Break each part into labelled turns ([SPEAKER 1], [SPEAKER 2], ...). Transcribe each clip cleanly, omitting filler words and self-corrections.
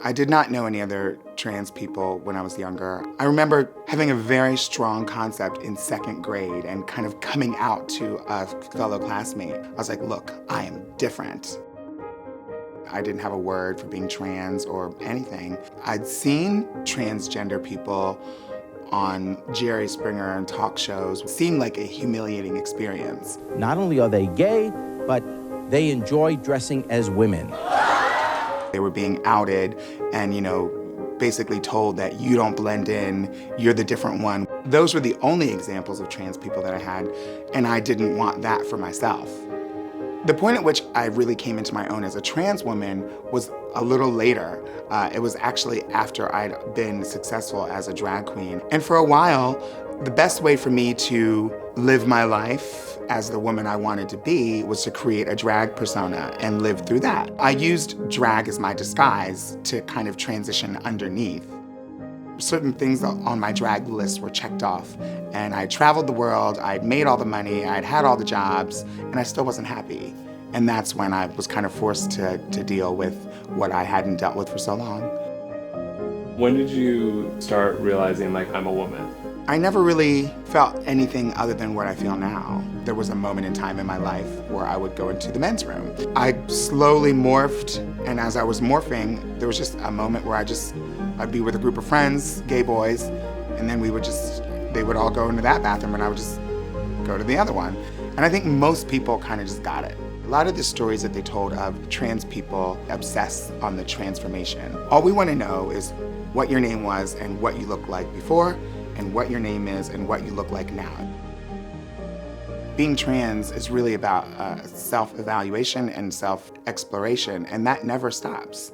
[SPEAKER 1] I did not know any other trans people when I was younger. I remember having a very strong concept in 2nd grade and kind of coming out to a fellow classmate. I was like, look, I am different. I didn't have a word for being trans or anything. I'd seen transgender people on Jerry Springer and talk shows. It seemed like a humiliating experience.
[SPEAKER 2] Not only are they gay, but they enjoy dressing as women.
[SPEAKER 1] They were being outed and, basically told that you don't blend in, you're the different one. Those were the only examples of trans people that I had, and I didn't want that for myself. The point at which I really came into my own as a trans woman was a little later. It was actually after I'd been successful as a drag queen. And for a while, the best way for me to live my life as the woman I wanted to be was to create a drag persona and live through that. I used drag as my disguise to kind of transition underneath. Certain things on my drag list were checked off, and I traveled the world, I'd made all the money, I'd had all the jobs, and I still wasn't happy. And that's when I was kind of forced to deal with what I hadn't dealt with for so long.
[SPEAKER 3] When did you start realizing, like, I'm a woman?
[SPEAKER 1] I never really felt anything other than what I feel now. There was a moment in time in my life where I would go into the men's room. I slowly morphed, and as I was morphing, there was just a moment where I'd be with a group of friends, gay boys, and then they would all go into that bathroom and I would just go to the other one. And I think most people kind of just got it. A lot of the stories that they told of trans people obsess on the transformation. All we want to know is what your name was and what you looked like before, and what your name is and what you look like now. Being trans is really about self-evaluation and self-exploration, and that never stops.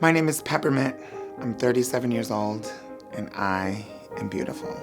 [SPEAKER 1] My name is Peppermint. I'm 37 years old, and I am beautiful.